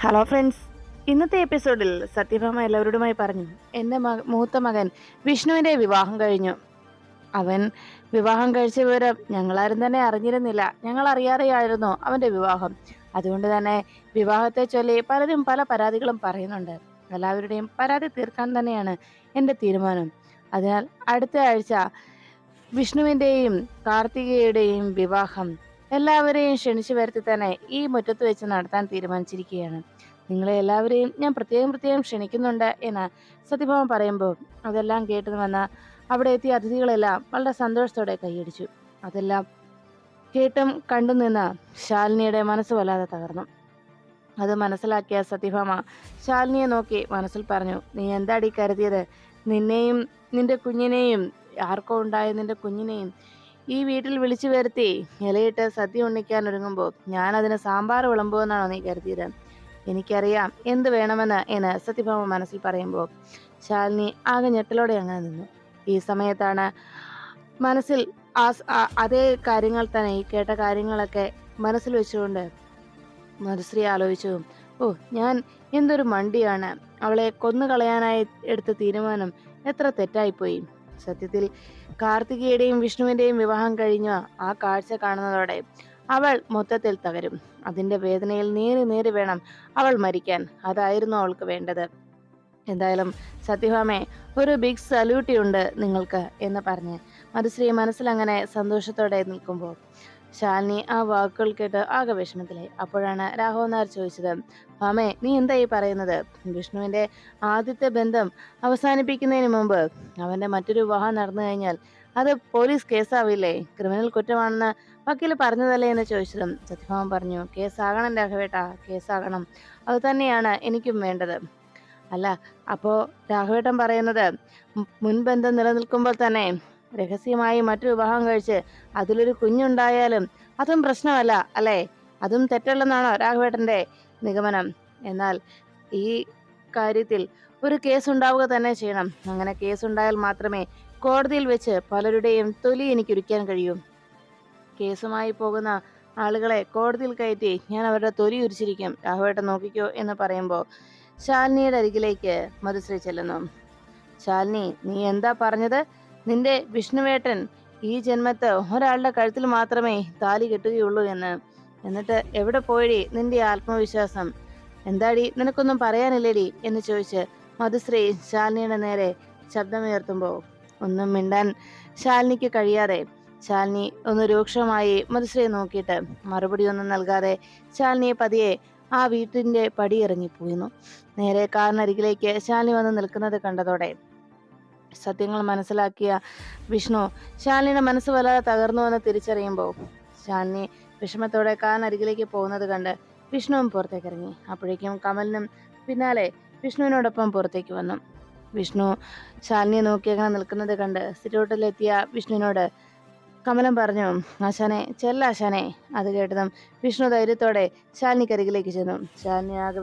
Hello friends, ഇന്നത്തെ എപ്പിസോഡിൽ സത്യഭാമ എല്ലാവരോടുമായി പറഞ്ഞു, എൻ്റെ മൂത്ത മകൻ വിഷ്ണുവിൻ്റെ വിവാഹം കഴിഞ്ഞു. അവൻ വിവാഹം കഴിച്ച വിവരം ഞങ്ങളാരും തന്നെ അറിഞ്ഞിരുന്നില്ല. ഞങ്ങൾ അറിയാതെയായിരുന്നു അവൻ്റെ വിവാഹം. അതുകൊണ്ട് തന്നെ വിവാഹത്തെ ചൊല്ലി പലരും പല പരാതികളും പറയുന്നുണ്ട്. എല്ലാവരുടെയും പരാതി തീർക്കാൻ തന്നെയാണ് എൻ്റെ തീരുമാനം. അതിനാൽ അടുത്ത ആഴ്ച വിഷ്ണുവിൻ്റെയും കാർത്തികയുടെയും വിവാഹം എല്ലാവരെയും ക്ഷണിച്ചു വരുത്തി തന്നെ ഈ മുറ്റത്ത് വെച്ച് നടത്താൻ തീരുമാനിച്ചിരിക്കുകയാണ്. നിങ്ങളെ എല്ലാവരെയും ഞാൻ പ്രത്യേകം പ്രത്യേകം ക്ഷണിക്കുന്നുണ്ട് എന്ന് സത്യഭാമ പറയുമ്പോൾ അതെല്ലാം കേട്ടു വന്ന അവിടെ എത്തിയ അതിഥികളെല്ലാം വളരെ സന്തോഷത്തോടെ കൈയടിച്ചു. അതെല്ലാം കേട്ടും കണ്ടു നിന്ന ശാലിനിയുടെ മനസ്സ് വല്ലാതെ തകർന്നു. അത് മനസ്സിലാക്കിയ സത്യഭാമ ശാലിനിയെ നോക്കി മനസ്സിൽ പറഞ്ഞു, നീ എന്താടി കരുതിയത്? നിന്നെയും നിന്റെ കുഞ്ഞിനെയും, ആർക്കോ ഉണ്ടായ നിന്റെ കുഞ്ഞിനെയും ഈ വീട്ടിൽ വിളിച്ചു വരുത്തി ഇലയിട്ട് സദ്യ ഉണ്ണിക്കാൻ ഒരുങ്ങുമ്പോൾ ഞാൻ അതിന് സാമ്പാർ വിളമ്പുമെന്നാണോ നീ കരുതിയത്? എനിക്കറിയാം എന്ത് വേണമെന്ന് എന്ന് സത്യഭാമ മനസ്സിൽ പറയുമ്പോൾ ശാലിനി ആകെ ഞെട്ടലോടെ അങ്ങനെ നിന്നു. ഈ സമയത്താണ് മനസ്സിൽ അതേ കാര്യങ്ങൾ തന്നെ, ഈ കേട്ട കാര്യങ്ങളൊക്കെ മനസ്സിൽ വെച്ചുകൊണ്ട് മധുശ്രീ ആലോചിച്ചു, ഓ ഞാൻ എന്തൊരു മണ്ടിയാണ്, അവളെ കൊന്നുകളയാനായി എടുത്ത തീരുമാനം എത്ര തെറ്റായിപ്പോയി. സത്യത്തിൽ കാർത്തികയുടെയും വിഷ്ണുവിന്റെയും വിവാഹം കഴിഞ്ഞ ആ കാഴ്ച കാണുന്നതോടെ അവൾ മൊത്തത്തിൽ തകരും. അതിന്റെ വേദനയിൽ നേരി നേരി വേണം അവൾ മരിക്കാൻ. അതായിരുന്നു അവൾക്ക് വേണ്ടത്. എന്തായാലും സത്യഭാമേ, ഒരു ബിഗ് സല്യൂട്ടി ഉണ്ട് നിങ്ങൾക്ക് എന്ന് പറഞ്ഞ് മധുശ്രീ മനസ്സിലങ്ങനെ സന്തോഷത്തോടെ നിൽക്കുമ്പോൾ ശാലിനി ആ വാക്കുകൾ കേട്ട് ആകെ വിഷമത്തിലായി. അപ്പോഴാണ് രാഘവൻ നായർ ചോദിച്ചത്, ഭാമേ നീ എന്തായി പറയുന്നത്? വിഷ്ണുവിന്റെ ആദ്യത്തെ ബന്ധം അവസാനിപ്പിക്കുന്നതിന് മുമ്പ് അവന്റെ മറ്റൊരു വിവാഹം നടന്നു കഴിഞ്ഞാൽ അത് പോലീസ് കേസാവില്ലേ? ക്രിമിനൽ കുറ്റമാണെന്ന് വക്കീൽ പറഞ്ഞതല്ലേ എന്ന് ചോദിച്ചതും സത്യഭാമ പറഞ്ഞു, കേസാകണം രാഘവേട്ട, കേസാകണം. അത് തന്നെയാണ് എനിക്കും വേണ്ടത്. അല്ല, അപ്പോ രാഘവേട്ടൻ പറയുന്നത് മുൻബന്ധം നിലനിൽക്കുമ്പോൾ തന്നെ രഹസ്യമായി മറ്റു വിവാഹം കഴിച്ച് അതിലൊരു കുഞ്ഞുണ്ടായാലും അതും പ്രശ്നമല്ല അല്ലേ? അതും തെറ്റല്ലെന്നാണോ രാഘവേട്ടന്റെ നിഗമനം? എന്നാൽ ഈ കാര്യത്തിൽ ഒരു കേസ് ഉണ്ടാവുക തന്നെ ചെയ്യണം. അങ്ങനെ കേസ് ഉണ്ടായാൽ മാത്രമേ കോടതിയിൽ വെച്ച് പലരുടെയും തൊലി എനിക്ക് ഉരിക്കാൻ കഴിയൂ. കേസുമായി പോകുന്ന ആളുകളെ കോടതിയിൽ കയറ്റി ഞാൻ അവരുടെ തൊലി ഉരിച്ചിരിക്കും, രാഘവേട്ടൻ നോക്കിക്കോ എന്ന് പറയുമ്പോൾ ശാലിനിയുടെ അരികിലേക്ക് മധുശ്രീ ചെല്ലുന്നു. ശാലിനി, നീ എന്താ പറഞ്ഞത്? നിന്റെ വിഷ്ണുവേട്ടൻ ഈ ജന്മത്ത് ഒരാളുടെ കഴുത്തിൽ മാത്രമേ താലി കെട്ടുകയുള്ളൂ എന്ന്. എന്നിട്ട് എവിടെ പോയടി നിന്റെ ആത്മവിശ്വാസം? എന്താടി, നിനക്കൊന്നും പറയാനില്ലേടി എന്ന് ചോദിച്ച് മധുശ്രീ ശാലിനിയുടെ നേരെ ശബ്ദമുയർത്തുമ്പോൾ ഒന്നും മിണ്ടാൻ ശാലിനിക്ക് കഴിയാതെ ശാലിനി ഒന്ന് രൂക്ഷമായി മധുശ്രീയെ നോക്കിയിട്ട് മറുപടി ഒന്നും നൽകാതെ ശാലിനിയെ പതിയെ ആ വീട്ടിന്റെ പടി ഇറങ്ങിപ്പോയിരുന്നു. നേരെ കാറിനരികിലേക്ക് ശാലിനി വന്ന് നിൽക്കുന്നത് കണ്ടതോടെ സത്യങ്ങൾ മനസ്സിലാക്കിയ വിഷ്ണു ശാലിനിയുടെ മനസ്സ് വല്ലാതെ തകർന്നുവെന്ന് തിരിച്ചറിയുമ്പോൾ ശാലിനി വിഷമത്തോടെ കാറിനരികിലേക്ക് പോകുന്നത് കണ്ട് വിഷ്ണുവും പുറത്തേക്ക് ഇറങ്ങി. അപ്പോഴേക്കും കമലിനും പിന്നാലെ വിഷ്ണുവിനോടൊപ്പം പുറത്തേക്ക് വന്നു. വിഷ്ണു ശാലിനിയെ നോക്കി അങ്ങനെ നിൽക്കുന്നത് കണ്ട് സിറ്റൗട്ടിലെത്തിയ വിഷ്ണുവിനോട് കമലം പറഞ്ഞു, ആശാനെ ചെല്ലാശാനെ. അത് കേട്ടതും വിഷ്ണു ധൈര്യത്തോടെ ശാലിനിക്കരികിലേക്ക് ചെന്നു. ശാലിനി ആകെ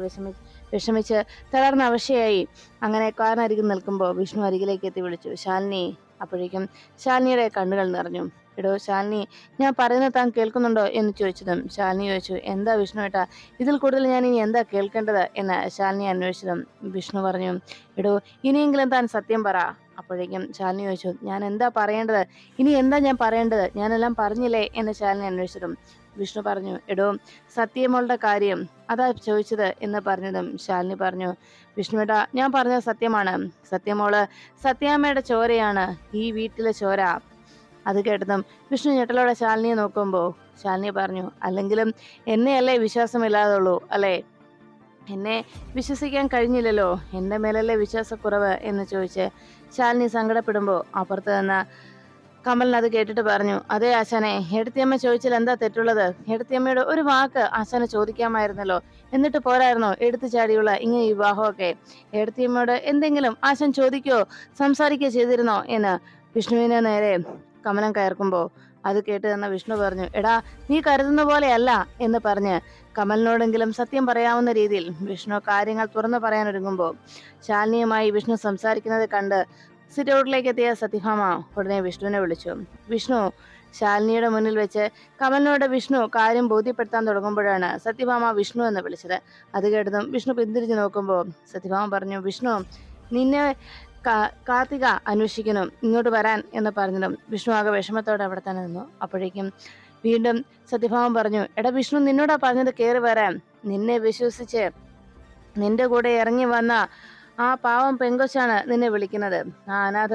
വിഷമിച്ച് തളർന്ന അവശയായി അങ്ങനെ കാറിനരികിൽ നിൽക്കുമ്പോൾ വിഷ്ണു അരികിലേക്ക് എത്തി വിളിച്ചു, ശാലിനി. അപ്പോഴേക്കും ശാലിനിയുടെ കണ്ണുകൾ നിറഞ്ഞു. എടോ ശാലിനി, ഞാൻ പറയുന്നത് താൻ കേൾക്കുന്നുണ്ടോ എന്ന് ചോദിച്ചതും ശാലിനി ചോദിച്ചു, എന്താ വിഷ്ണു ഏട്ടാ, ഇതിൽ കൂടുതൽ ഞാൻ ഇനി എന്താ കേൾക്കേണ്ടത് എന്ന് ശാലിനി അന്വേഷിച്ചതും വിഷ്ണു പറഞ്ഞു, എടോ ഇനിയെങ്കിലും താൻ സത്യം പറ. അപ്പോഴേക്കും ശാലിനി ചോദിച്ചു, ഞാൻ എന്താ പറയേണ്ടത്? ഇനി എന്താ ഞാൻ പറയേണ്ടത്? ഞാനെല്ലാം പറഞ്ഞില്ലേ എന്ന് ശാലിനി അന്വേഷിച്ചതും വിഷ്ണു പറഞ്ഞു, എടോ സത്യമോളുടെ കാര്യം അതാ ചോദിച്ചത് എന്ന് പറഞ്ഞതും ശാലിനി പറഞ്ഞു, വിഷ്ണുവേട്ടാ ഞാൻ പറഞ്ഞത് സത്യമാണ്. സത്യമോള് സത്യാമ്മയുടെ ചോരയാണ്, ഈ വീട്ടിലെ ചോര. അത് കേട്ടതും വിഷ്ണു ഞെട്ടലോടെ ശാലിനിയെ നോക്കുമ്പോൾ ശാലിനി പറഞ്ഞു, അല്ലെങ്കിലും എന്നെയല്ലേ വിശ്വാസമില്ലാതുള്ളൂ അല്ലേ? എന്നെ വിശ്വസിക്കാൻ കഴിഞ്ഞില്ലല്ലോ, എൻ്റെ മേലല്ലേ വിശ്വാസക്കുറവ് എന്ന് ചോദിച്ച് ശാലിനി സങ്കടപ്പെടുമ്പോൾ അപ്പുറത്ത് നിന്ന് കമലിന് അത് കേട്ടിട്ട് പറഞ്ഞു, അതേ ആശാനെ, എടുത്തിയമ്മ ചോദിച്ചാൽ എന്താ തെറ്റുള്ളത്? എടുത്തിയമ്മയുടെ ഒരു വാക്ക് ആശാനെ ചോദിക്കാമായിരുന്നല്ലോ, എന്നിട്ട് പോരായിരുന്നോ എടുത്തു ചാടിയുള്ള ഇങ്ങനെ വിവാഹമൊക്കെ? എടുത്തിയമ്മയോട് എന്തെങ്കിലും ആശാൻ ചോദിക്കുകയോ സംസാരിക്കുകയോ ചെയ്തിരുന്നോ എന്ന് വിഷ്ണുവിനെ നേരെ കമലം കയർക്കുമ്പോൾ അത് കേട്ട് തന്ന വിഷ്ണു പറഞ്ഞു, എടാ നീ കരുതുന്ന പോലെയല്ല എന്ന് പറഞ്ഞ് കമലിനോടെങ്കിലും സത്യം പറയാവുന്ന രീതിയിൽ വിഷ്ണു കാര്യങ്ങൾ തുറന്നു പറയാൻ ഒരുങ്ങുമ്പോൾ ശാലിനിയുമായി വിഷ്ണു സംസാരിക്കുന്നത് കണ്ട് സിറ്റൗട്ടിലേക്ക് എത്തിയ സത്യഭാമ ഉടനെ വിഷ്ണുവിനെ വിളിച്ചു. വിഷ്ണു ശാലിനിയുടെ മുന്നിൽ വെച്ച് കമലിനോട് വിഷ്ണു കാര്യം ബോധ്യപ്പെടുത്താൻ തുടങ്ങുമ്പോഴാണ് സത്യഭാമ വിഷ്ണു എന്ന് വിളിച്ചത്. അത് കേട്ടതും വിഷ്ണു പിന്തിരിഞ്ഞു നോക്കുമ്പോൾ സത്യഭാമ പറഞ്ഞു, വിഷ്ണു, നിന്നെ കാർത്തിക അന്വേഷിക്കണം, ഇങ്ങോട്ട് വരാൻ എന്ന് പറഞ്ഞതും വിഷ്ണു ആകെ വിഷമത്തോടെ അവിടെ തന്നെ നിന്നു. അപ്പോഴേക്കും വീണ്ടും സത്യഭാമൻ പറഞ്ഞു, എടാ വിഷ്ണു, നിന്നോടാ പറഞ്ഞത് കയറി വരാൻ. നിന്നെ വിശ്വസിച്ച് നിന്റെ കൂടെ ഇറങ്ങി വന്ന ആ പാവം പെങ്കൊച്ചാണ് നിന്നെ വിളിക്കുന്നത്. ആ അനാഥ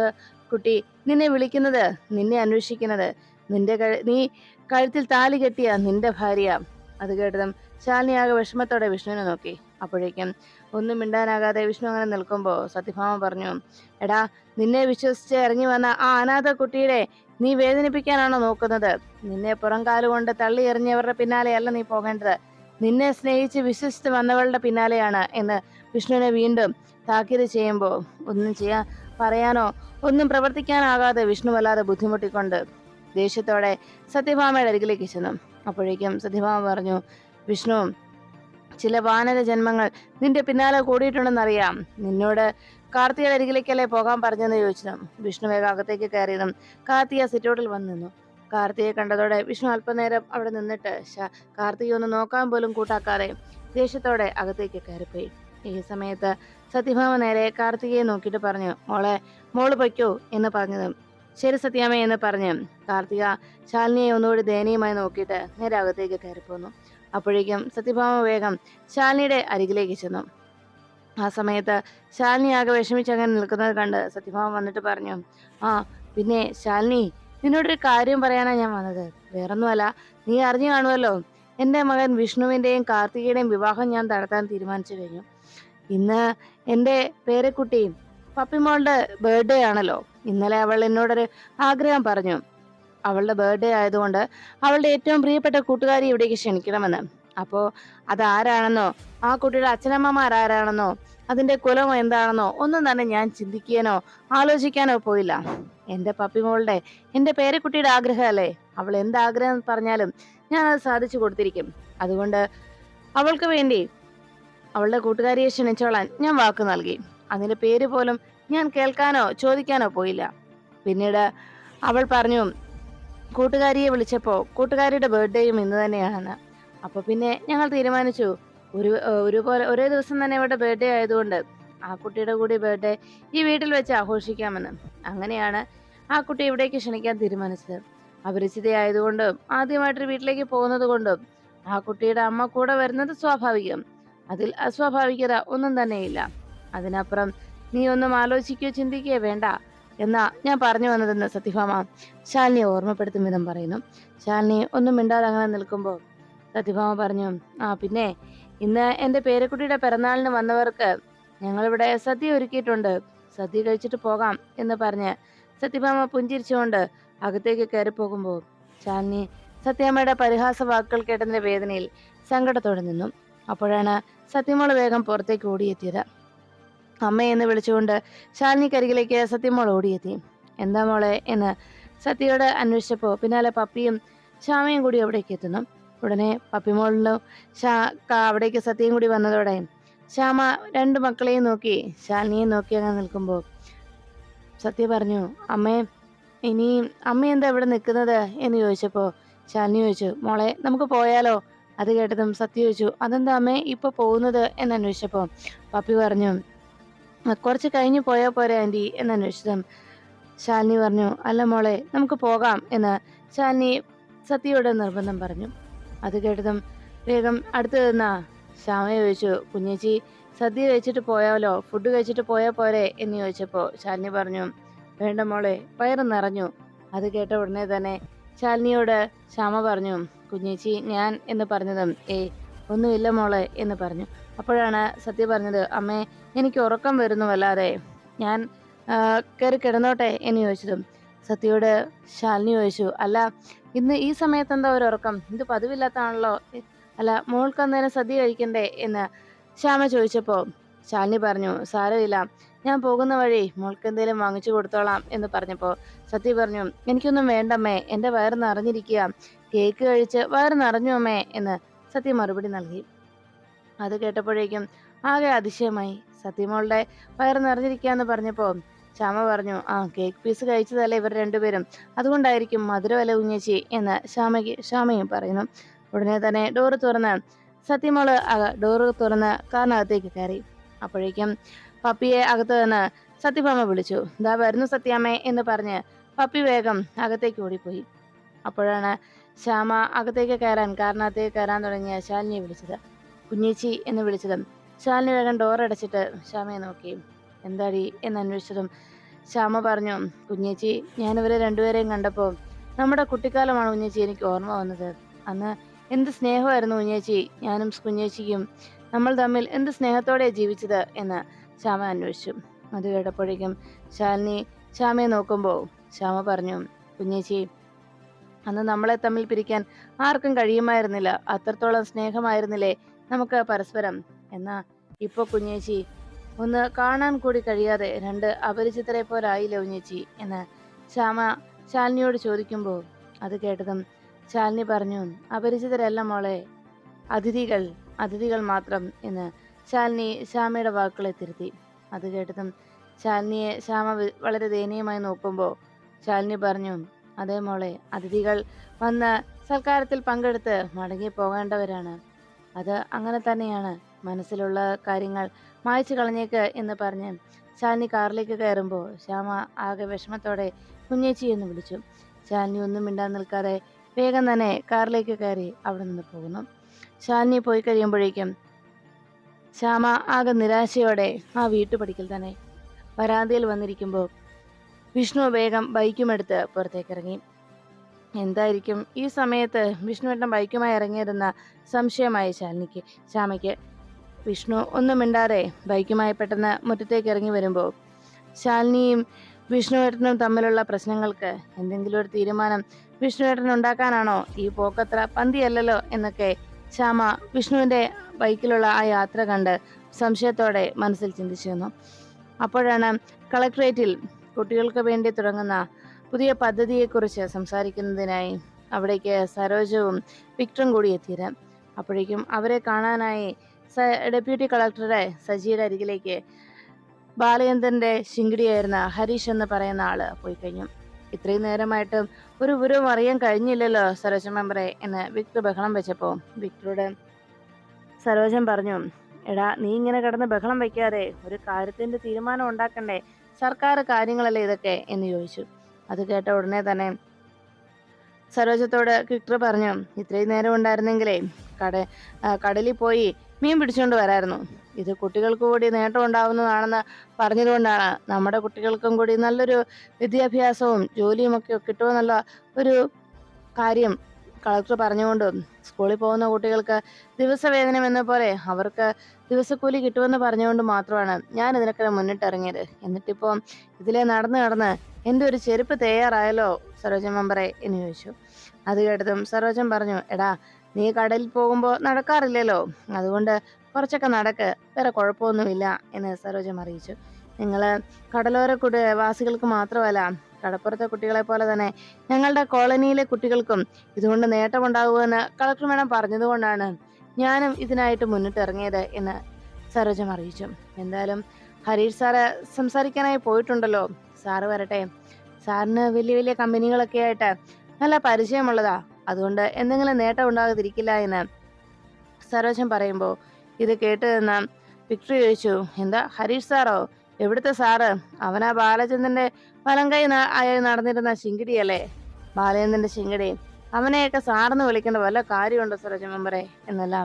കുട്ടി നിന്നെ വിളിക്കുന്നത്, നിന്നെ അന്വേഷിക്കുന്നത്. നീ കഴുത്തിൽ താലി കെട്ടിയ നിന്റെ ഭാര്യ. അത് കേട്ടതും ശാലിനി ആകെ വിഷമത്തോടെ വിഷ്ണുവിനെ നോക്കി. അപ്പോഴേക്കും ഒന്നും മിണ്ടാനാകാതെ വിഷ്ണു അങ്ങനെ നിൽക്കുമ്പോൾ സത്യഭാമ പറഞ്ഞു, എടാ, നിന്നെ വിശ്വസിച്ച് ഇറങ്ങി വന്ന ആ അനാഥ കുട്ടിയുടെ നീ വേദനിപ്പിക്കാനാണോ നോക്കുന്നത്? നിന്നെ പുറംകാലുകൊണ്ട് തള്ളി എറിഞ്ഞവരുടെ പിന്നാലെയല്ല നീ പോകേണ്ടത്, നിന്നെ സ്നേഹിച്ച് വിശ്വസിച്ച് വന്നവളുടെ പിന്നാലെയാണ് എന്ന് വിഷ്ണുവിനെ വീണ്ടും താക്കീത് ചെയ്യുമ്പോൾ ഒന്നും പറയാനോ ഒന്നും പ്രവർത്തിക്കാനാകാതെ വിഷ്ണു വല്ലാതെ ബുദ്ധിമുട്ടിക്കൊണ്ട് ദേഷ്യത്തോടെ സത്യഭാമയുടെ അരികിലേക്ക് ചെന്നു. അപ്പോഴേക്കും സത്യഭാമ പറഞ്ഞു, വിഷ്ണു, ചില വാനര ജന്മങ്ങൾ നിന്റെ പിന്നാലെ കൂടിയിട്ടുണ്ടെന്നറിയാം. നിന്നോട് കാർത്തികയുടെ അരികിലേക്കല്ലേ പോകാൻ പറഞ്ഞെന്ന് ചോദിച്ചു. വിഷ്ണു വേഗം അകത്തേക്ക് കയറിയതും കാർത്തിക സിറ്റൗട്ടിൽ വന്നു നിന്നു. കാർത്തികയെ കണ്ടതോടെ വിഷ്ണു അല്പനേരം അവിടെ നിന്നിട്ട് കാർത്തികയെ ഒന്ന് നോക്കാൻ പോലും കൂട്ടാക്കാതെ ദേഷ്യത്തോടെ അകത്തേക്ക് കയറിപ്പോയി. ഈ സമയത്ത് സത്യഭാമ നേരെ കാർത്തികയെ നോക്കിയിട്ട് പറഞ്ഞു, മോള് പൊയ്ക്കോ എന്ന് പറഞ്ഞതും ശരി സത്യാമ്മ എന്ന് പറഞ്ഞ് കാർത്തിക ശാലിനിയെ ഒന്നുകൂടി ദയനീയമായി നോക്കിയിട്ട് നേരെ അകത്തേക്ക് കയറിപ്പോന്നു. അപ്പോഴേക്കും സത്യഭാമ വേഗം ശാലിനിയുടെ അരികിലേക്ക് ചെന്നു. ആ സമയത്ത് ശാലിനി ആകെ വിഷമിച്ചങ്ങനെ നിൽക്കുന്നത് കണ്ട് സത്യഭാമ വന്നിട്ട് പറഞ്ഞു, ആ പിന്നെ ശാലിനി, നിന്നോടൊരു കാര്യം പറയാനാ ഞാൻ വന്നത്. വേറൊന്നുമല്ല, നീ അറിഞ്ഞു കാണുമല്ലോ, എൻ്റെ മകൻ വിഷ്ണുവിൻ്റെയും കാർത്തികയുടെയും വിവാഹം ഞാൻ നടത്താൻ തീരുമാനിച്ചു കഴിഞ്ഞു. ഇന്ന് എൻ്റെ പേരക്കുട്ടി പപ്പിമോളുടെ ബർത്ത്ഡേ ആണല്ലോ. ഇന്നലെ അവൾ എന്നോടൊരു ആഗ്രഹം പറഞ്ഞു. അവളുടെ ബർത്ത്ഡേ ആയതുകൊണ്ട് അവളുടെ ഏറ്റവും പ്രിയപ്പെട്ട കൂട്ടുകാരി ഇവിടേക്ക് ക്ഷണിക്കണമെന്ന്. അപ്പോൾ അതാരാണെന്നോ ആ കുട്ടിയുടെ അച്ഛനമ്മമാരാരാണെന്നോ അതിന്റെ കുലം എന്താണെന്നോ ഒന്നും തന്നെ ഞാൻ ചിന്തിക്കാനോ ആലോചിക്കാനോ പോയില്ല. എൻ്റെ പപ്പിമോളുടെ, എൻ്റെ പേരക്കുട്ടിയുടെ ആഗ്രഹമല്ലേ. അവൾ എന്താഗ്രഹം പറഞ്ഞാലും ഞാൻ അത് സാധിച്ചു കൊടുത്തിരിക്കും. അതുകൊണ്ട് അവൾക്ക് വേണ്ടി അവളുടെ കൂട്ടുകാരിയെ ക്ഷണിച്ചോളാൻ ഞാൻ വാക്ക് നൽകി. അതിന്റെ പേര് പോലും ഞാൻ കേൾക്കാനോ ചോദിക്കാനോ പോയില്ല. പിന്നീട് അവൾ പറഞ്ഞു, കൂട്ടുകാരിയെ വിളിച്ചപ്പോ കൂട്ടുകാരിയുടെ ബർത്ത്ഡേയും ഇന്ന് തന്നെയാണെന്ന്. അപ്പൊ പിന്നെ ഞങ്ങൾ തീരുമാനിച്ചു ഒരേ ദിവസം തന്നെ അവരുടെ ബർത്ത്ഡേ ആയതുകൊണ്ട് ആ കുട്ടിയുടെ കൂടി ബർത്ത്ഡേ ഈ വീട്ടിൽ വെച്ച് ആഘോഷിക്കാമെന്ന്. അങ്ങനെയാണ് ആ കുട്ടി ഇവിടേക്ക് ക്ഷണിക്കാൻ തീരുമാനിച്ചത്. അപരിചിതയായതുകൊണ്ടും ആദ്യമായിട്ടൊരു വീട്ടിലേക്ക് പോകുന്നത് കൊണ്ടും ആ കുട്ടിയുടെ അമ്മ കൂടെ വരുന്നത് സ്വാഭാവികം. അതിൽ അസ്വാഭാവികത ഒന്നും തന്നെയില്ല. അതിനപ്പുറം നീ ഒന്നും ആലോചിക്കുകയോ ചിന്തിക്കുകയോ വേണ്ട എന്നാ ഞാൻ പറഞ്ഞു വന്നതെന്ന് സത്യഭാമ ശാലിനിയെ ഓർമ്മപ്പെടുത്തും വിധം പറയുന്നു. ശാലിനി ഒന്നും മിണ്ടാതെ അങ്ങനെ നിൽക്കുമ്പോൾ സത്യഭാമ പറഞ്ഞു, ആ പിന്നെ ഇന്ന് എൻ്റെ പേരക്കുട്ടിയുടെ പിറന്നാളിന് വന്നവർക്ക് ഞങ്ങളിവിടെ സദ്യ ഒരുക്കിയിട്ടുണ്ട്, സദ്യ കഴിച്ചിട്ട് പോകാം എന്ന് പറഞ്ഞ് സത്യഭാമ പുഞ്ചിരിച്ചുകൊണ്ട് അകത്തേക്ക് കയറി പോകുമ്പോൾ ശാലിനി സത്യാമ്മയുടെ പരിഹാസ വാക്കുകൾ കേട്ടതിന്റെ വേദനയിൽ സങ്കടത്തോടെ നിന്നു. അപ്പോഴാണ് സത്യമോള് വേഗം പുറത്തേക്ക് ഓടിയെത്തിയത്. അമ്മയെന്ന് വിളിച്ചുകൊണ്ട് ശാലിനിക്കരികിലേക്ക് സത്യമോൾ ഓടിയെത്തി. എന്താ മോളെ എന്ന് സത്യയോട് അന്വേഷിച്ചപ്പോൾ പിന്നാലെ പപ്പിയും ശ്യാമയും കൂടി അവിടേക്ക് എത്തുന്നു. ഉടനെ പപ്പിമോളിനും അവിടേക്ക് സത്യയും കൂടി വന്നതോടെ ശ്യാമ രണ്ട് മക്കളെയും നോക്കി ശാലിനിയെ നോക്കി അങ്ങനെ നിൽക്കുമ്പോൾ സത്യ പറഞ്ഞു, ഇനി അമ്മ എന്താ ഇവിടെ നിൽക്കുന്നത് എന്ന് ചോദിച്ചപ്പോൾ ശാലിനി ചോദിച്ചു, മോളെ നമുക്ക് പോയാലോ? അത് കേട്ടതും സത്യ ചോദിച്ചു, അതെന്താ അമ്മേ ഇപ്പൊ പോകുന്നത് എന്ന് അന്വേഷിച്ചപ്പോൾ പപ്പി പറഞ്ഞു, കുറച്ച് കഴിഞ്ഞു പോയാൽ പോരെ ആന്റി എന്ന് അന്വേഷിച്ചതും ശാലിനി പറഞ്ഞു, അല്ല മോളെ നമുക്ക് പോകാം എന്ന് ശാലിനി സത്യയോട് നിർബന്ധം പറഞ്ഞു. അത് കേട്ടതും വേഗം അടുത്ത് നിന്ന ശ്യാമ ചോദിച്ചു, കുഞ്ഞേച്ചി സദ്യ കഴിച്ചിട്ട് പോയാലോ, ഫുഡ് കഴിച്ചിട്ട് പോയാൽ പോരെ എന്ന് ചോദിച്ചപ്പോൾ ശാലിനി പറഞ്ഞു, വേണ്ട മോളെ വയറ് നിറഞ്ഞു. അത് കേട്ട ഉടനെ തന്നെ ശാലിനിയോട് ശ്യാമ പറഞ്ഞു, കുഞ്ഞേച്ചി ഞാൻ എന്ന് പറഞ്ഞതും ഒന്നുമില്ല മോളെ എന്ന് പറഞ്ഞു. അപ്പോഴാണ് സത്യ പറഞ്ഞത്, അമ്മേ എനിക്ക് ഉറക്കം വരുന്നു വല്ലാതെ, ഞാൻ കയറി കിടന്നോട്ടെ എന്ന് ചോദിച്ചതും സത്യയോട് ശാലിനി ചോദിച്ചു, അല്ല ഇന്ന് ഈ സമയത്ത് എന്താ ഒരു ഉറക്കം, ഇത് പതിവില്ലാത്താണല്ലോ, അല്ല മോൾക്ക് അന്നേരം സദ്യ കഴിക്കണ്ടേ എന്ന് ശ്യാമ ചോദിച്ചപ്പോൾ ശാലിനി പറഞ്ഞു, സാരമില്ല ഞാൻ പോകുന്ന വഴി മോൾക്ക് എന്തെങ്കിലും വാങ്ങിച്ചു കൊടുത്തോളാം എന്ന് പറഞ്ഞപ്പോൾ സത്യ പറഞ്ഞു, എനിക്കൊന്നും വേണ്ടമ്മേ, എൻ്റെ വയറ് നിറഞ്ഞിരിക്കുക, കേക്ക് കഴിച്ച് വയറ് നിറഞ്ഞു അമ്മേ എന്ന് സത്യ മറുപടി നൽകി. അത് കേട്ടപ്പോഴേക്കും ആകെ അതിശയമായി. സത്യമോളുടെ വയറ് നിറഞ്ഞിരിക്കുക എന്ന് പറഞ്ഞപ്പോൾ ശ്യാമ പറഞ്ഞു, ആ കേക്ക് പീസ് കഴിച്ചതല്ലേ ഇവർ രണ്ടുപേരും, അതുകൊണ്ടായിരിക്കും മധുരമല്ല കുഞ്ഞേച്ചി എന്ന് ശ്യാമയും പറയുന്നു. ഉടനെ തന്നെ ഡോറ് തുറന്ന് കാറിനകത്തേക്ക് കയറി. അപ്പോഴേക്കും പപ്പിയെ അകത്ത് നിന്ന് സത്യഭാമ വിളിച്ചു. ദാ വരുന്നു സത്യാമ്മേ എന്ന് പറഞ്ഞ് പപ്പി വേഗം അകത്തേക്ക് ഓടിപ്പോയി. അപ്പോഴാണ് ശ്യാമ അകത്തേക്ക് കാറിനകത്തേക്ക് കയറാൻ തുടങ്ങിയ ശാലിനിയെ വിളിച്ചത്. കുഞ്ഞേച്ചി എന്ന് വിളിച്ചതും ശാലിനി വേഗം ഡോറടച്ചിട്ട് ശ്യാമയെ നോക്കി. എന്താടി എന്ന് അന്വേഷിച്ചതും ശ്യാമ പറഞ്ഞു, കുഞ്ഞേച്ചി, ഞാനിവരെ രണ്ടുപേരെയും കണ്ടപ്പോൾ നമ്മുടെ കുട്ടിക്കാലമാണ് കുഞ്ഞേച്ചി എനിക്ക് ഓർമ്മ വന്നത്. അന്ന് എന്ത് സ്നേഹമായിരുന്നു കുഞ്ഞേച്ചി, ഞാനും കുഞ്ഞേച്ചിക്കും നമ്മൾ തമ്മിൽ എന്ത് സ്നേഹത്തോടെ ജീവിച്ചത് എന്ന് ശ്യാമ അന്വേഷിച്ചു. അത് കേട്ടപ്പോഴേക്കും ശ്യാമയെ നോക്കുമ്പോൾ ശ്യാമ പറഞ്ഞു, കുഞ്ഞേച്ചി, അന്ന് നമ്മളെ തമ്മിൽ പിരിക്കാൻ ആർക്കും കഴിയുമായിരുന്നില്ല. അത്രത്തോളം സ്നേഹമായിരുന്നില്ലേ നമുക്ക് പരസ്പരം. എന്നാ ഇപ്പൊ കുഞ്ഞേച്ചി ഒന്ന് കാണാൻ കൂടി കഴിയാതെ രണ്ട് അപരിചിതരെ പോലായില്ല കുഞ്ഞേച്ചി എന്ന് ശാലിനിയോട് ചോദിക്കുമ്പോൾ അത് കേട്ടതും ശാലിനി പറഞ്ഞു, അപരിചിതരല്ല മോളെ, അതിഥികൾ മാത്രം എന്ന് ശ്യാമയുടെ വാക്കുകളെ തിരുത്തി. അത് കേട്ടതും ശ്യാമ വളരെ ദയനീയമായി നോക്കുമ്പോൾ ശാലിനി പറഞ്ഞു, അതേ മോളെ, അതിഥികൾ വന്ന് സൽക്കാരത്തിൽ പങ്കെടുത്ത് മടങ്ങി പോകേണ്ടവരാണ്. അത് അങ്ങനെ തന്നെയാണ്. മനസ്സിലുള്ള കാര്യങ്ങൾ മായ്ച്ചു കളഞ്ഞേക്ക് എന്ന് പറഞ്ഞ് ശാലിനി കാറിലേക്ക് കയറുമ്പോൾ ശ്യാമ ആകെ വിഷമത്തോടെ കുഞ്ഞേച്ചി എന്ന് വിളിച്ചു. ശാലിനി ഒന്നും മിണ്ടാൻ നിൽക്കാതെ വേഗം തന്നെ കാറിലേക്ക് കയറി അവിടെ നിന്ന് പോകുന്നു. ശാലിനി പോയി കഴിയുമ്പോഴേക്കും ശ്യാമ ആകെ നിരാശയോടെ ആ വീട്ടുപടിക്കൽ തന്നെ വരാന്തയിൽ വന്നിരിക്കുമ്പോൾ വിഷ്ണു വേഗം ബൈക്കുമെടുത്ത് പുറത്തേക്കിറങ്ങി. എന്തായിരിക്കും ഈ സമയത്ത് വിഷ്ണുവേട്ടൻ ബൈക്കുമായി ഇറങ്ങിയതെന്ന സംശയമായി ശ്യാമയ്ക്ക്. വിഷ്ണു ഒന്നും മിണ്ടാതെ ബൈക്കുമായി പെട്ടെന്ന് മുറ്റത്തേക്ക് ഇറങ്ങി വരുമ്പോൾ ശാലിനിയും വിഷ്ണുവേട്ടനും തമ്മിലുള്ള പ്രശ്നങ്ങൾക്ക് എന്തെങ്കിലും ഒരു തീരുമാനം വിഷ്ണുവേട്ടൻ ഉണ്ടാക്കാനാണോ ഈ പോക്കത്ര പന്തിയല്ലല്ലോ എന്നൊക്കെ ശ്യാമ വിഷ്ണുവിന്റെ ബൈക്കിലുള്ള ആ യാത്ര കണ്ട് സംശയത്തോടെ മനസ്സിൽ ചിന്തിച്ചിരുന്നു. അപ്പോഴാണ് കളക്ട്രേറ്റിൽ കുട്ടികൾക്ക് വേണ്ടി തുടങ്ങുന്ന പുതിയ പദ്ധതിയെക്കുറിച്ച് സംസാരിക്കുന്നതിനായി അവിടേക്ക് സരോജവും വിക്ടറും കൂടി എത്തിയത്. അപ്പോഴേക്കും അവരെ കാണാനായി ഡെപ്യൂട്ടി കളക്ടറുടെ സജിയുടെ അരികിലേക്ക് ബാലചന്ദ്രന്റെ ശിങ്കിടിയായിരുന്ന ഹരീഷ് എന്ന് പറയുന്ന ആള് പോയി കഴിഞ്ഞു. ഇത്രയും നേരമായിട്ടും ഒരു വിവരവും അറിയാൻ കഴിഞ്ഞില്ലല്ലോ സരോജ മെമ്പറെ എന്ന് വിക്ടർ ബഹളം വെച്ചപ്പോ വിക്ടറുടെ സരോജൻ പറഞ്ഞു, എടാ, നീ ഇങ്ങനെ കിടന്ന് ബഹളം വെക്കാതെ ഒരു കാര്യത്തിന്റെ തീരുമാനം ഉണ്ടാക്കണ്ടേ, സർക്കാർ കാര്യങ്ങളല്ലേ ഇതൊക്കെ എന്ന് ചോദിച്ചു. അത് കേട്ട ഉടനെ തന്നെ സരോജത്തോട് വിക്ടർ പറഞ്ഞു, ഇത്രയും നേരം ഉണ്ടായിരുന്നെങ്കിലേ കടലിൽ പോയി മീൻ പിടിച്ചുകൊണ്ട് വരായിരുന്നു. ഇത് കുട്ടികൾക്ക് കൂടി നേട്ടം ഉണ്ടാവുന്നതാണെന്ന് പറഞ്ഞതുകൊണ്ടാണ് നമ്മുടെ കുട്ടികൾക്കും കൂടി നല്ലൊരു വിദ്യാഭ്യാസവും ജോലിയും ഒക്കെ കിട്ടുമെന്നുള്ള ഒരു കാര്യം കളക്ടർ പറഞ്ഞുകൊണ്ടും സ്കൂളിൽ പോകുന്ന കുട്ടികൾക്ക് ദിവസവേതനം എന്ന പോലെ അവർക്ക് ദിവസക്കൂലി കിട്ടുമെന്ന് പറഞ്ഞുകൊണ്ട് മാത്രമാണ് ഞാൻ ഇതിനൊക്കെ മുന്നിട്ടിറങ്ങിയത്. എന്നിട്ടിപ്പോ ഇതിലെ നടന്ന് എൻ്റെ ഒരു ചെരുപ്പ് തയ്യാറായല്ലോ സരോജൻ മെമ്പറെ എന്ന് ചോദിച്ചു. അത് കേട്ടതും സരോജൻ പറഞ്ഞു, എടാ, നീ കടലിൽ പോകുമ്പോൾ നടക്കാറില്ലല്ലോ, അതുകൊണ്ട് കുറച്ചൊക്കെ നടക്ക്, വേറെ കുഴപ്പമൊന്നുമില്ല എന്ന് സരോജം അറിയിച്ചു. നിങ്ങള് കടലോര വാസികൾക്ക് മാത്രമല്ല, കടപ്പുറത്തെ കുട്ടികളെ പോലെ തന്നെ ഞങ്ങളുടെ കോളനിയിലെ കുട്ടികൾക്കും ഇതുകൊണ്ട് നേട്ടമുണ്ടാകുമെന്ന് കളക്ടർ മേഡം പറഞ്ഞതുകൊണ്ടാണ് ഞാനും ഇതിനായിട്ട് മുന്നിട്ടിറങ്ങിയത് എന്ന് സരോജം അറിയിച്ചു. എന്തായാലും ഹരീഷ് സാറ് സംസാരിക്കാനായി പോയിട്ടുണ്ടല്ലോ, സാറ് വരട്ടെ. സാറിന് വലിയ വലിയ കമ്പനികളൊക്കെ ആയിട്ട് നല്ല പരിചയമുള്ളതാ, അതുകൊണ്ട് എന്തെങ്കിലും നേട്ടം ഉണ്ടാകാതിരിക്കില്ല എന്ന് സരോജൻ പറയുമ്പോൾ ഇത് കേട്ട് നിന്ന വിക്ടർ ചോദിച്ചു, എന്താ ഹരീഷ് സാറോ? എവിടുത്തെ സാറ്? അവനാ ബാലചന്ദ്രന്റെ വലങ്കൈ നടന്നിരുന്ന ശിങ്കിടിയല്ലേ, ബാലചന്ദ്രന്റെ ശിങ്കിടി. അവനെയൊക്കെ സാറെന്ന് വിളിക്കേണ്ട വല്ല കാര്യമുണ്ടോ സരോജ മെമ്പറെ എന്നല്ല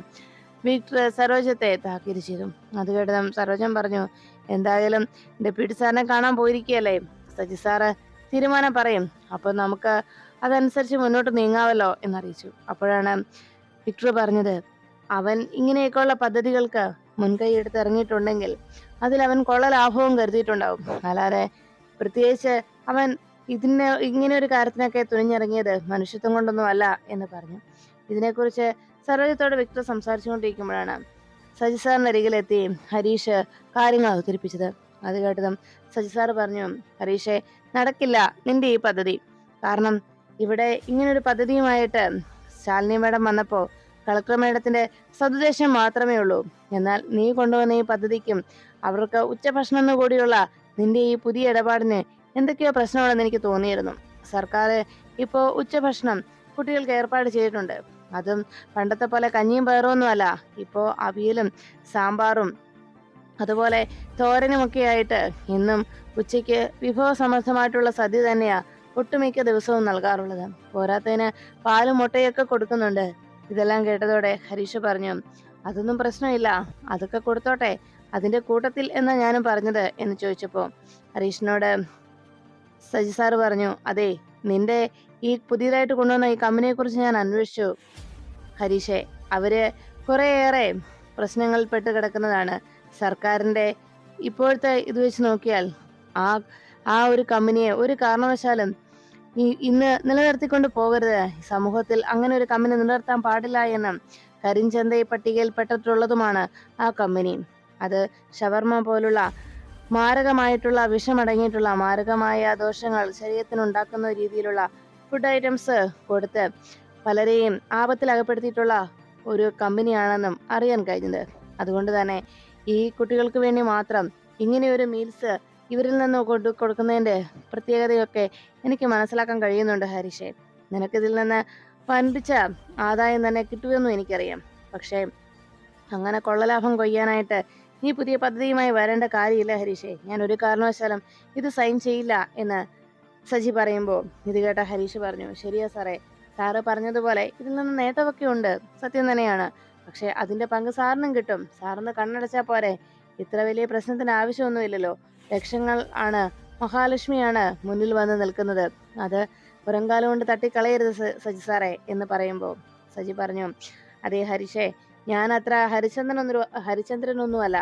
വിക്ടർ സരോജത്തെ താക്കീത് ചെയ്തു. അത് കേട്ടതും സരോജൻ പറഞ്ഞു, എന്തായാലും ഡെപ്യൂട്ടി സാറിനെ കാണാൻ പോയിരിക്കുകയല്ലേ, സജി സാറ് തീരുമാനം പറയും, അപ്പൊ നമുക്ക് അതനുസരിച്ച് മുന്നോട്ട് നീങ്ങാവല്ലോ എന്നറിയിച്ചു. അപ്പോഴാണ് വിക്ടർ പറഞ്ഞത്, അവൻ ഇങ്ങനെയൊക്കെയുള്ള പദ്ധതികൾക്ക് മുൻകൈ എടുത്ത് ഇറങ്ങിയിട്ടുണ്ടെങ്കിൽ അതിൽ അവൻ കൊള്ള ലാഭവും കരുതിയിട്ടുണ്ടാവും. അല്ലാതെ പ്രത്യേകിച്ച് അവൻ ഇങ്ങനെ ഒരു കാര്യത്തിനൊക്കെ തുനിഞ്ഞിറങ്ങിയത് മനുഷ്യത്വം കൊണ്ടൊന്നും അല്ല എന്ന് പറഞ്ഞു. ഇതിനെക്കുറിച്ച് സരോജത്തോട് വിക്ടർ സംസാരിച്ചുകൊണ്ടിരിക്കുമ്പോഴാണ് സജി സാറിന്റെ അരികിലെത്തി ഹരീഷ് കാര്യങ്ങൾ അവതരിപ്പിച്ചത്. അത് കേട്ടതും സജി സാറ് പറഞ്ഞു, ഹരീഷെ, നടക്കില്ല നിന്റെ ഈ പദ്ധതി. കാരണം ഇവിടെ ഇങ്ങനൊരു പദ്ധതിയുമായിട്ട് ശാലിനി മേഡം വന്നപ്പോ കളക്ടർ മേഡത്തിന്റെ സതുദ്ദേശം മാത്രമേ ഉള്ളൂ. എന്നാൽ നീ കൊണ്ടുവന്ന ഈ പദ്ധതിക്കും അവർക്ക് ഉച്ചഭക്ഷണം കൂടിയുള്ള നിന്റെ ഈ പുതിയ ഇടപാടിന് എന്തൊക്കെയോ പ്രശ്നമാണെന്ന് എനിക്ക് തോന്നിയിരുന്നു. സർക്കാർ ഇപ്പോൾ ഉച്ചഭക്ഷണം കുട്ടികൾക്ക് ഏർപ്പാട് ചെയ്തിട്ടുണ്ട്. അതും പണ്ടത്തെ പോലെ കഞ്ഞിയും പയറൊന്നും അല്ല. ഇപ്പോൾ അവിയലും സാമ്പാറും അതുപോലെ തോരനുമൊക്കെ ആയിട്ട് ഇന്നും ഉച്ചയ്ക്ക് വിഭവസമൃദ്ധമായിട്ടുള്ള സദ്യ തന്നെയാ ഒട്ടുമിക്ക ദിവസവും നൽകാറുള്ളത്. പോരാത്തതിന് പാലും മുട്ടയൊക്കെ കൊടുക്കുന്നുണ്ട്. ഇതെല്ലാം കേട്ടതോടെ ഹരീഷ് പറഞ്ഞു, അതൊന്നും പ്രശ്നമില്ല, അതൊക്കെ കൊടുത്തോട്ടെ, അതിന്റെ കൂട്ടത്തിൽ എന്നാ ഞാനും പറഞ്ഞത് എന്ന് ചോദിച്ചപ്പോ ഹരീഷിനോട് സജി സാറ് പറഞ്ഞു, അതെ, നിന്റെ ഈ പുതിയതായിട്ട് കൊണ്ടുവന്ന ഈ കമ്പനിയെ കുറിച്ച് ഞാൻ അന്വേഷിച്ചു ഹരീഷെ. അവര് കുറേയേറെ പ്രശ്നങ്ങളിൽ പെട്ട് കിടക്കുന്നതാണ്. സർക്കാരിന്റെ ഇപ്പോഴത്തെ ഇത് വെച്ച് നോക്കിയാൽ ആ ആ ഒരു കമ്പനിയെ ഒരു കാരണവശാലും ഇന്ന് നിലനിർത്തിക്കൊണ്ട് പോകരുത്. സമൂഹത്തിൽ അങ്ങനെ ഒരു കമ്പനി നിലനിർത്താൻ പാടില്ല എന്ന് കരിഞ്ചന്ത പട്ടികയിൽ പെട്ടിട്ടുള്ളതുമാണ് ആ കമ്പനി. അത് ഷവർമ പോലുള്ള മാരകമായിട്ടുള്ള വിഷമടങ്ങിയിട്ടുള്ള മാരകമായ ദോഷങ്ങൾ ശരീരത്തിനുണ്ടാക്കുന്ന രീതിയിലുള്ള ഫുഡ് ഐറ്റംസ് കൊടുത്ത് പലരെയും ആപത്തിൽ അകപ്പെടുത്തിയിട്ടുള്ള ഒരു കമ്പനിയാണെന്നും അറിയാൻ കഴിഞ്ഞത്. അതുകൊണ്ട് തന്നെ ഈ കുട്ടികൾക്ക് വേണ്ടി മാത്രം ഇങ്ങനെയൊരു മീൽസ് ഇവരിൽ നിന്ന് കൊടുക്കുന്നതിന്റെ പ്രത്യേകതയൊക്കെ എനിക്ക് മനസ്സിലാക്കാൻ കഴിയുന്നുണ്ട് ഹരീഷെ. നിനക്കിതിൽ നിന്ന് വൻപിച്ച ആദായം തന്നെ കിട്ടുമെന്നും എനിക്കറിയാം. പക്ഷേ അങ്ങനെ കൊള്ളലാഭം കൊയ്യാനായിട്ട് നീ പുതിയ പദ്ധതിയുമായി വരേണ്ട കാര്യമില്ല ഹരീഷെ. ഞാൻ ഒരു കാരണവശാലും ഇത് സൈൻ ചെയ്യില്ല എന്ന് സജി പറയുമ്പോൾ ഇത് കേട്ട ഹരീഷ് പറഞ്ഞു, ശരിയാ സാറേ, സാറ് പറഞ്ഞതുപോലെ ഇതിൽ നിന്ന് നേട്ടമൊക്കെ ഉണ്ട്, സത്യം തന്നെയാണ്. പക്ഷെ അതിന്റെ പങ്ക് സാറിനും കിട്ടും. സാറിന് കണ്ണടച്ചാൽ പോരെ. ഇത്ര വലിയ പ്രശ്നത്തിന് ആവശ്യമൊന്നുമില്ലല്ലോ. ലക്ഷങ്ങൾ ആണ്, മഹാലക്ഷ്മിയാണ് മുന്നിൽ വന്ന് നിൽക്കുന്നത്. അത് പുറംകാലം കൊണ്ട് തട്ടിക്കളയരുത് സജി സാറേ എന്ന് പറയുമ്പോൾ സജി പറഞ്ഞു, അതേ ഹരീഷേ, ഞാൻ അത്ര ഹരിചന്ദ്രനൊന്നുമല്ല,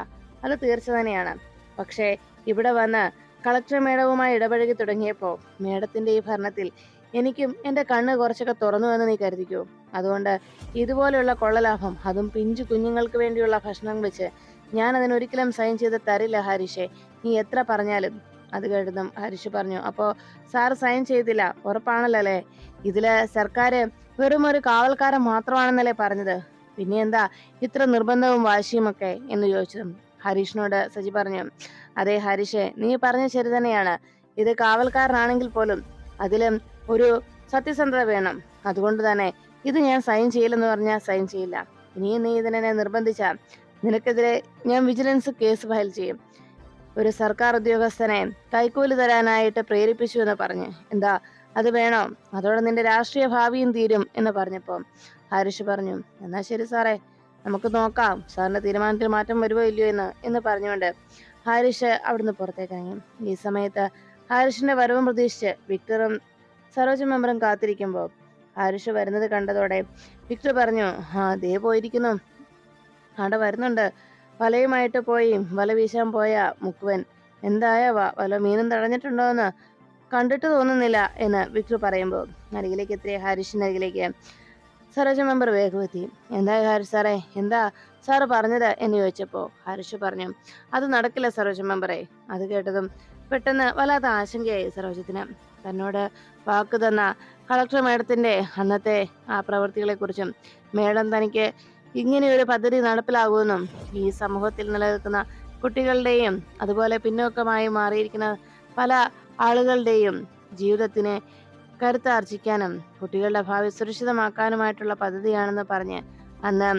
അത് തീർച്ച തന്നെയാണ്. പക്ഷേ ഇവിടെ വന്ന് കളക്ടർ മേഡവുമായി ഇടപഴകി തുടങ്ങിയപ്പോൾ മേഡത്തിന്റെ ഈ ഭരണത്തിൽ എനിക്കും എന്റെ കണ്ണ് കുറച്ചൊക്കെ തുറന്നു എന്ന് നീ കരുതിക്കോ. അതുകൊണ്ട് ഇതുപോലെയുള്ള കൊള്ളലാഭം, അതും പിഞ്ചു കുഞ്ഞുങ്ങൾക്ക് വേണ്ടിയുള്ള ഭക്ഷണം വെച്ച് ഞാൻ അതിനൊരിക്കലും സൈൻ ചെയ്ത് തരില്ല ഹരീഷേ, നീ എത്ര പറഞ്ഞാലും. അത് കേട്ടതും ഹരീഷ് പറഞ്ഞു, അപ്പോ സാർ സൈൻ ചെയ്തില്ല, ഉറപ്പാണല്ലോ അല്ലേ? ഇതില് സർക്കാർ വെറും ഒരു കാവൽക്കാരൻ മാത്രമാണെന്നല്ലേ പറഞ്ഞത്? പിന്നെ എന്താ ഇത്ര നിർബന്ധവും വാശിയും ഒക്കെ എന്ന് ചോദിച്ചതും ഹരീഷിനോട് സജി പറഞ്ഞു, അതെ ഹരീഷേ, നീ പറഞ്ഞ ശരി തന്നെയാണ്. ഇത് കാവൽക്കാരനാണെങ്കിൽ പോലും അതിലും ഒരു സത്യസന്ധത വേണം. അതുകൊണ്ട് തന്നെ ഇത് ഞാൻ സൈൻ ചെയ്യില്ലെന്ന് പറഞ്ഞാൽ സൈൻ ചെയ്യില്ല. ഇനിയും നീ ഇതിനെ നിർബന്ധിച്ച നിനക്കെതിരെ ഞാൻ വിജിലൻസ് കേസ് ഫയൽ ചെയ്യും. ഒരു സർക്കാർ ഉദ്യോഗസ്ഥനെ കൈക്കൂലി തരാനായിട്ട് പ്രേരിപ്പിച്ചു എന്ന് പറഞ്ഞ്, എന്താ അത് വേണോ? അതോടെ നിന്റെ രാഷ്ട്രീയ ഭാവിയും തീരും എന്ന് പറഞ്ഞപ്പോ ഹാരിഷ് പറഞ്ഞു, എന്നാ ശരി സാറേ, നമുക്ക് നോക്കാം, സാറിന്റെ തീരുമാനത്തിൽ മാറ്റം വരുവോ ഇല്ലയോ എന്ന് പറഞ്ഞുകൊണ്ട് ഹാരിഷ് അവിടുന്ന് പുറത്തേക്ക് ഇറങ്ങി. ഈ സമയത്ത് ഹാരിഷിന്റെ വരവും പ്രതീക്ഷിച്ച് വിക്ടറും സരോജ മെമ്പറും കാത്തിരിക്കുമ്പോൾ ഹാരിഷ് വരുന്നത് കണ്ടതോടെ വിക്ടർ പറഞ്ഞു, ദേ പോയിരിക്കുന്നു, അവിടെ വരുന്നുണ്ട്, വലയുമായിട്ട് പോയി വല വീശാൻ പോയ മുക്കുവൻ. എന്തായ വല മീനും തടഞ്ഞിട്ടുണ്ടോ എന്ന് കണ്ടിട്ട് തോന്നുന്നില്ല എന്ന് വിക്ടർ പറയുമ്പോൾ അരികിലേക്ക് എത്തിയ ഹാരിഷിന്റെ അരികിലേക്ക് സരോജ മെമ്പർ വേഗം എത്തി. എന്താ ഹാരിഷ് സാറേ, എന്താ സാറ് പറഞ്ഞത് എന്ന് ചോദിച്ചപ്പോ ഹാരിഷ് പറഞ്ഞു, അത് നടക്കില്ല സരോജ മെമ്പറെ. അത് കേട്ടതും പെട്ടെന്ന് വല്ലാത്ത ആശങ്കയായി സരോജത്തിന്. തന്നോട് വാക്ക് തന്ന കളക്ടർ മേഡത്തിന്റെ അന്നത്തെ ആ പ്രവൃത്തികളെ കുറിച്ചും മേഡം തനിക്ക് ഇങ്ങനെ ഒരു പദ്ധതി നടപ്പിലാകുമെന്നും ഈ സമൂഹത്തിൽ നിലനിൽക്കുന്ന കുട്ടികളുടെയും അതുപോലെ പിന്നോക്കമായി മാറിയിരിക്കുന്ന പല ആളുകളുടെയും ജീവിതത്തിന് കരുത്താർജിക്കാനും കുട്ടികളുടെ ഭാവി സുരക്ഷിതമാക്കാനുമായിട്ടുള്ള പദ്ധതിയാണെന്ന് പറഞ്ഞ് അന്ന്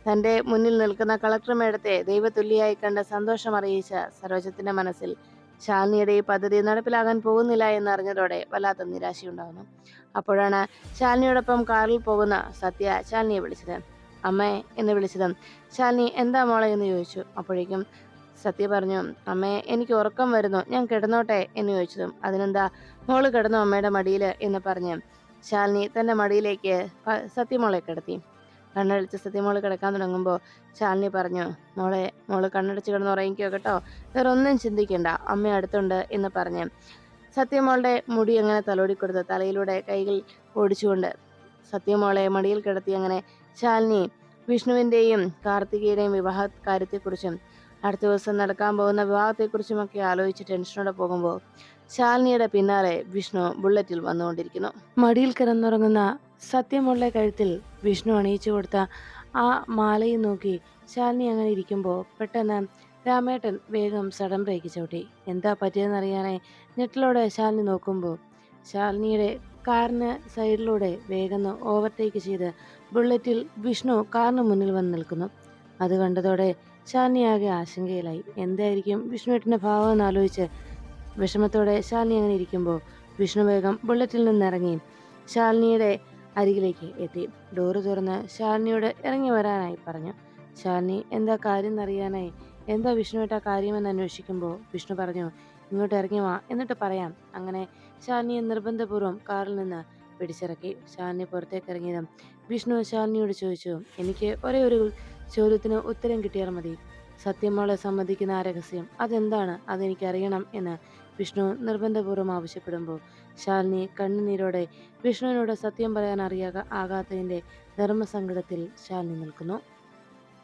തന്റെ മുന്നിൽ നിൽക്കുന്ന കളക്ടർ മേഡത്തെ ദൈവതുല്യായി കണ്ട് സന്തോഷം അറിയിച്ച സരോജത്തിന്റെ മനസ്സിൽ ശാലിനിയുടെ ഈ പദ്ധതി നടപ്പിലാകാൻ പോകുന്നില്ല എന്നറിഞ്ഞതോടെ വല്ലാത്ത നിരാശയുണ്ടാകുന്നു. അപ്പോഴാണ് ശാലിനിയോടൊപ്പം കാറിൽ പോകുന്ന സത്യ ശാലിനിയെ വിളിച്ചത്. അമ്മേ എന്ന് വിളിച്ചതും ശാലിനി എന്താ മോളെ എന്ന് ചോദിച്ചു. അപ്പോഴേക്കും സത്യ പറഞ്ഞു, അമ്മേ എനിക്ക് ഉറക്കം വരുന്നു, ഞാൻ കിടന്നോട്ടെ എന്ന് ചോദിച്ചതും അതിനെന്താ മോള് കിടന്നു അമ്മയുടെ മടിയില് എന്ന് പറഞ്ഞ് ശാലിനി തന്റെ മടിയിലേക്ക് സത്യമോളെ കിടത്തി. കണ്ണടച്ച് സത്യമോള് കിടക്കാൻ തുടങ്ങുമ്പോൾ ശാലിനി പറഞ്ഞു, മോള് കണ്ണടച്ച് കിടന്ന് ഉറങ്ങിക്കോ കേട്ടോ, വേറെ ഒന്നും ചിന്തിക്കണ്ട, അമ്മ അടുത്തുണ്ട് എന്ന് പറഞ്ഞ് സത്യമോളുടെ മുടി അങ്ങനെ തലോടിക്കൊടുത്ത് തലയിലൂടെ കൈകൾ ഓടിച്ചുകൊണ്ട് സത്യമോളെ മടിയിൽ കിടത്തി അങ്ങനെ ശാലിനി വിഷ്ണുവിന്റെയും കാർത്തികയുടെയും വിവാഹ കാര്യത്തെക്കുറിച്ചും അടുത്ത ദിവസം നടക്കാൻ പോകുന്ന വിവാഹത്തെക്കുറിച്ചുമൊക്കെ ആലോചിച്ച് ടെൻഷനോടെ പോകുമ്പോൾ ശാലിനിയുടെ പിന്നാലെ വിഷ്ണു ബുള്ളറ്റിൽ വന്നുകൊണ്ടിരിക്കുന്നു. മടിയിൽ കിടന്നുറങ്ങുന്ന സത്യമോളുടെ കഴുത്തിൽ വിഷ്ണു അണിയിച്ചു കൊടുത്ത ആ മാലയും നോക്കി ശാലിനി അങ്ങനെ ഇരിക്കുമ്പോൾ പെട്ടെന്ന് രാമേട്ടൻ വേഗം സഡൻ ബ്രേക്ക് ചവിട്ടി. എന്താ പറ്റിയെന്നറിയാനായി ഞെട്ടലോടെ ശാലിനി നോക്കുമ്പോൾ ശാലിനിയുടെ കാറിന് സൈഡിലൂടെ വേഗം ഓവർടേക്ക് ചെയ്ത് ബുള്ളറ്റിൽ വിഷ്ണു കാറിന് മുന്നിൽ വന്ന് നിൽക്കുന്നു. അത് കണ്ടതോടെ ശാലിനി ആകെ ആശങ്കയിലായി. എന്തായിരിക്കും വിഷ്ണുവേട്ടൻ്റെ ഭാവം എന്നാലോചിച്ച് വിഷമത്തോടെ ശാലിനി അങ്ങനെ ഇരിക്കുമ്പോൾ വിഷ്ണു വേഗം ബുള്ളറ്റിൽ നിന്നിറങ്ങി ശാലിനിയുടെ അരികിലേക്ക് എത്തി. ഡോറ് തുറന്ന് ശാലിനിയോട് ഇറങ്ങി വരാനായി പറഞ്ഞു. ശാലിനി എന്താ കാര്യം എന്നറിയാനായി എന്താ വിഷ്ണുവേട്ട കാര്യമെന്ന് അന്വേഷിക്കുമ്പോൾ വിഷ്ണു പറഞ്ഞു, ഇങ്ങോട്ട് ഇറങ്ങി വാ, എന്നിട്ട് പറയാം. അങ്ങനെ ശാലിനിയെ നിർബന്ധപൂർവ്വം കാറിൽ നിന്ന് പിടിച്ചിറക്കി. ശാലിനി പുറത്തേക്ക് ഇറങ്ങിയതും വിഷ്ണു ശാലിനിയോട് ചോദിച്ചു, എനിക്ക് ഒരേ ഒരു ചോദ്യത്തിന് ഉത്തരം കിട്ടിയാൽ മതി. സത്യമോളെ സമ്മതിക്കുന്ന ആ രഹസ്യം അതെന്താണ്, അതെനിക്കറിയണം എന്ന് വിഷ്ണു നിർബന്ധപൂർവ്വം ആവശ്യപ്പെടുമ്പോൾ ശാലിനി കണ്ണുനീരോടെ വിഷ്ണുവിനോട് സത്യം പറയാൻ ആകാത്തതിൻ്റെ ധർമ്മസങ്കടത്തിൽ ശാലിനി നിൽക്കുന്നു.